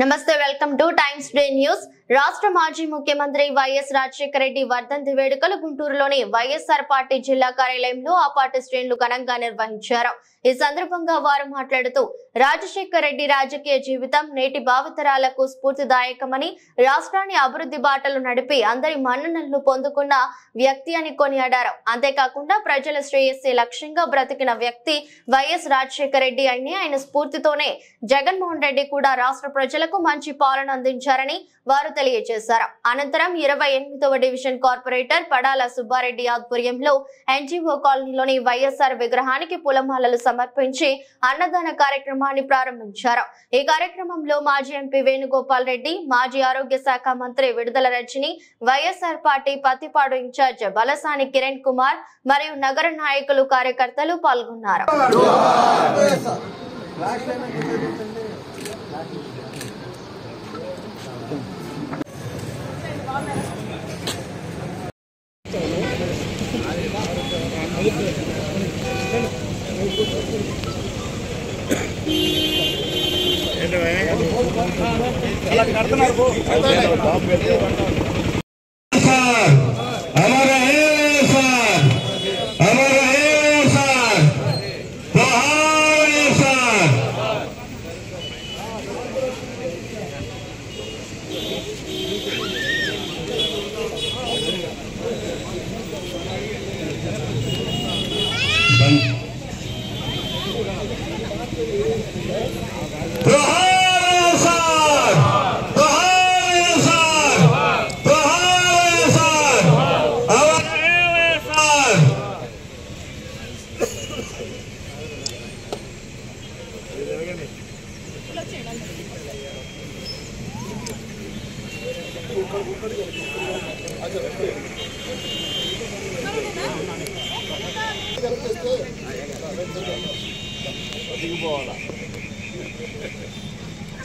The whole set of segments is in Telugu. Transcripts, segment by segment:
నమస్తే welcome two times day news. రాష్ట్ర మాజీ ముఖ్యమంత్రి వైఎస్ రాజశేఖర రెడ్డి వర్ధంతి వేడుకలు గుంటూరులోని వైఎస్ఆర్ పార్టీ జిల్లా కార్యాలయంలో ఆ పార్టీ శ్రేణులు ఘనంగా నిర్వహించారు। ఈ సందర్భంగా వారు మాట్లాడుతూ రాజశేఖర రెడ్డి రాజకీయ జీవితం నేటి భావితరాలకు స్ఫూర్తిదాయకమని, రాష్ట్రాన్ని అభివృద్ధి బాటలు నడిపి అందరి మన్ననలను పొందుకున్న వ్యక్తి అని కొనియాడారు। అంతేకాకుండా ప్రజల శ్రేయస్సే లక్ష్యంగా బ్రతికిన వ్యక్తి వైఎస్ రాజశేఖర రెడ్డి అని ఆయన స్ఫూర్తితోనే జగన్మోహన్ రెడ్డి కూడా రాష్ట్ర ప్రజలకు మంచి పాలన అందించారని వారు తెలియజేశారు। అనంతరం 28వ డివిజన్ కార్పొరేటర్ పడాల సుబ్బారెడ్డి ఆధ్వర్యంలో ఎన్జీఓ కాలనీలోని వైఎస్ఆర్ విగ్రహానికి పూలమాలలు సమర్పించి అన్నదాన కార్యక్రమాన్ని ప్రారంభించారు। ఈ కార్యక్రమంలో మాజీ ఎంపీ వేణుగోపాల్ రెడ్డి, మాజీ ఆరోగ్య శాఖ మంత్రి విడుదల రజని, వైఎస్ఆర్ పార్టీ పత్తిపాడు ఇన్ఛార్జ్ బలసాని కిరణ్ కుమార్ మరియు నగర నాయకులు కార్యకర్తలు పాల్గొన్నారు।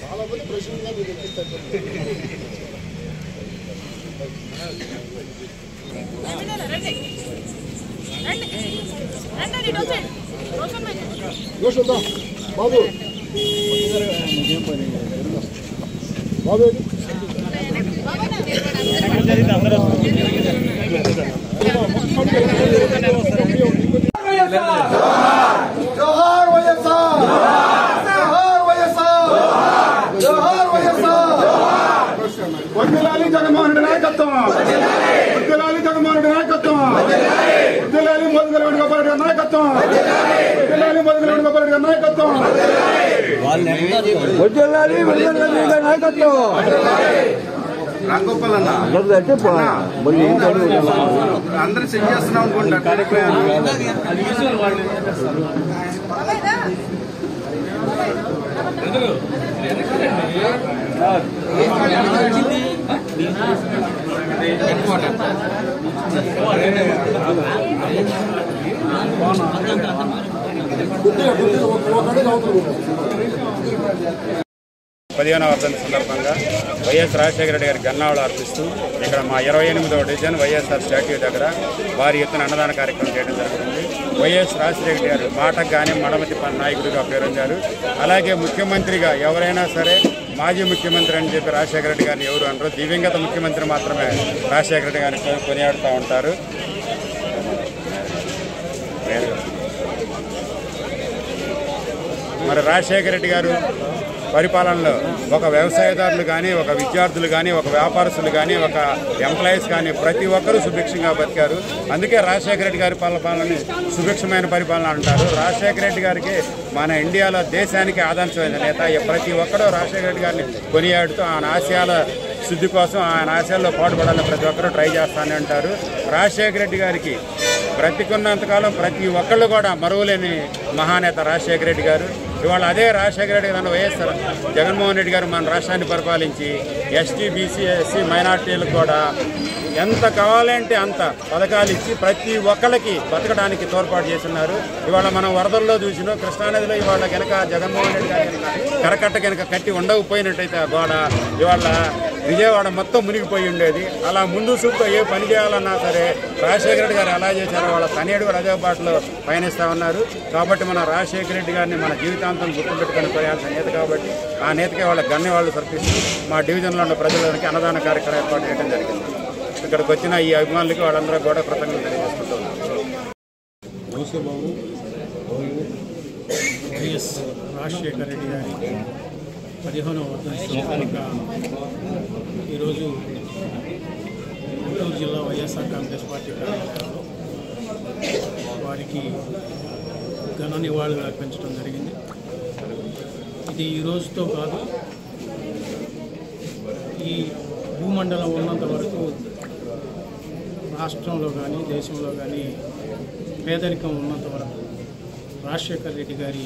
చాలా మంది ప్రశ్నగా మీరు ఎక్కిస్తారు। బాబు బాబు జోహార్ వైఎస్ఆర్, జోహార్ వైఎస్ఆర్, జోహార్ వైఎస్ఆర్। వర్ధిల్లాలి జగన్మోహన్ రెడ్డి నాయకత్వం, వర్ధిల్లాలి జగన్మోహన్ రెడ్డి నాయకత్వం, వర్ధిల్లాలి మోదీ వేణుగోపాల్ రెడ్డి నాయకత్వం, వర్ధిల్లాలి మోదీ వేణుగోపాల్ రెడ్డి నాయకత్వం, వర్ధిల్లాలి నాయకత్వం। రాంగోపాల్ అన్న అందరూ సెట్ చేస్తున్నాం అనుకుంటా కార్యక్రమం। పదిహేనవ వర్ధంతి సందర్భంగా వైఎస్ రాజశేఖర రెడ్డి గారికి గన్నావళి అర్పిస్తూ ఇక్కడ మా 28వ డివిజన్ వైఎస్ఆర్ స్టాట్యూ దగ్గర వారి ఎత్తున అన్నదాన కార్యక్రమం చేయడం జరుగుతుంది। వైఎస్ రాజశేఖర రెడ్డి గారు మాటకు కానీ మడమతి నాయకుడిగా పేరొందారు। అలాగే ముఖ్యమంత్రిగా ఎవరైనా సరే మాజీ ముఖ్యమంత్రి అని చెప్పి రాజశేఖర రెడ్డి గారిని ఎవరు అనరు, దివంగత ముఖ్యమంత్రి మాత్రమే రాజశేఖర రెడ్డి గారిని కొనియాడుతూ ఉంటారు। మరి రాజశేఖర రెడ్డి గారు పరిపాలనలో ఒక వ్యవసాయదారులు కానీ, ఒక విద్యార్థులు కానీ, ఒక వ్యాపారస్తులు కానీ, ఒక ఎంప్లాయీస్ కానీ ప్రతి ఒక్కరూ సుభిక్షంగా బతికారు। అందుకే రాజశేఖర రెడ్డి గారి పాలనని సుభిక్షమైన పరిపాలన అంటారు। రాజశేఖర రెడ్డి గారికి మన ఇండియాలో దేశానికి ఆదర్శమైన నేత, ప్రతి ఒక్కరూ రాజశేఖర రెడ్డి గారిని కొనియాడుతూ ఆయన ఆశయాల శుద్ధి కోసం, ఆయన ఆశయాల్లో పాటుపడాలని ప్రతి ఒక్కరూ ట్రై చేస్తానే ఉంటారు। రాజశేఖర రెడ్డి గారికి బ్రతికున్నంతకాలం ప్రతి ఒక్కళ్ళు కూడా మరువలేని మహానేత రాజశేఖర రెడ్డి గారు। ఇవాళ అదే రాజశేఖర రెడ్డి గారు వైఎస్ జగన్మోహన్ రెడ్డి గారు మన రాష్ట్రాన్ని పరిపాలించి ఎస్టీ, బీసీ, ఎస్సీ, మైనార్టీలకు కూడా ఎంత కావాలంటే అంత పథకాలు ఇచ్చి ప్రతి ఒక్కళ్ళకి బతకడానికి తోడ్పాటు చేస్తున్నారు। ఇవాళ మనం వరదల్లో చూసినా కృష్ణానదిలో ఇవాళ కనుక జగన్మోహన్ రెడ్డి గారు కరకట్ట కనుక కట్టి ఉండకపోయినట్టయితే ఆ గోడ ఇవాళ విజయవాడ మొత్తం మునిగిపోయి ఉండేది. అలా ముందు చూపుతో ఏ పని చేయాలన్నా సరే రాజశేఖర రెడ్డి గారు ఎలా చేశారో వాళ్ళ తనేడు కూడా అదే బాటలో పయనిస్తూ ఉన్నారు. కాబట్టి మన రాజశేఖర రెడ్డి గారిని మన జీవితాంతం గుర్తుపెట్టుకొని పోయాల్సిన నేత కాబట్టి ఆ నేతకే వాళ్ళ గన్నె వాళ్ళు సమర్పిస్తూ మా డివిజన్లో ఉన్న ప్రజలకి అన్నదాన కార్యక్రమం ఏర్పాటు చేయడం జరిగింది. ఇక్కడికి వచ్చిన ఈ అభిమానులకి వాళ్ళందరూ కూడా కృతజ్ఞతలు తెలియజేసుకుంటున్నారు. వైఎస్ రాజశేఖర రెడ్డి గారి 15వ వర్ధంతి సందర్భంగా ఈరోజు గుంటూరు జిల్లా వైఎస్ఆర్ కాంగ్రెస్ పార్టీ కార్యాలయంలో వారికి ఘన నివాళులు అర్పించడం జరిగింది. ఇది ఈ రోజుతో కాదు, ఈ భూమండలం ఉన్నంత వరకు రాష్ట్రంలో కానీ దేశంలో కానీ పేదరికం ఉన్నంత వరకు రాజశేఖర రెడ్డి గారి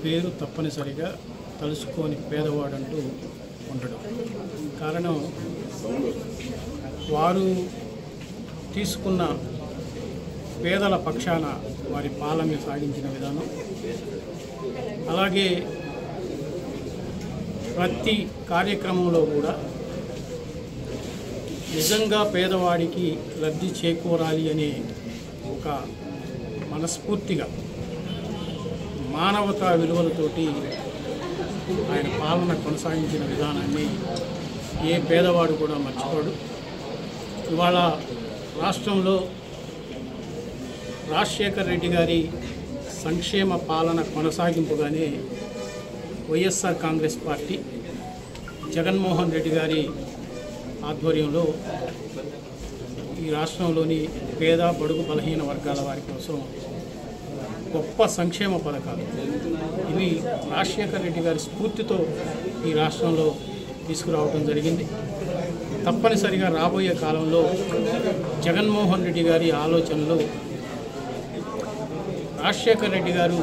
పేరు తప్పనిసరిగా తలుచుకొని పేదవాడంటూ ఉండడం. కారణం వారు తీసుకున్న పేదల పక్షాన వారి పాలన సాగించిన విధానం, అలాగే ప్రతి కార్యక్రమంలో కూడా నిజంగా పేదవాడికి లబ్ధి చేకూరాలి అనే ఒక మనస్ఫూర్తిగా మానవతా విలువలతోటి ఆయన పాలన కొనసాగించిన విధానాన్ని ఏ పేదవాడు కూడా మర్చిపోడు. ఇవాళ రాష్ట్రంలో రాజశేఖర రెడ్డి గారి సంక్షేమ పాలన కొనసాగింపుగానే వైఎస్ఆర్ కాంగ్రెస్ పార్టీ జగన్మోహన్ రెడ్డి గారి ఆధ్వర్యంలో ఈ రాష్ట్రంలోని పేద బడుగు బలహీన వర్గాల వారి కోసం గొప్ప సంక్షేమ పథకాలు ఇవి రాజశేఖర రెడ్డి గారి స్ఫూర్తితో ఈ రాష్ట్రంలో తీసుకురావడం జరిగింది. తప్పనిసరిగా రాబోయే కాలంలో జగన్మోహన్ రెడ్డి గారి ఆలోచనలు రాజశేఖర రెడ్డి గారు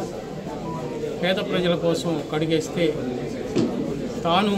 పేద ప్రజల కోసం కడిగేస్తే తాను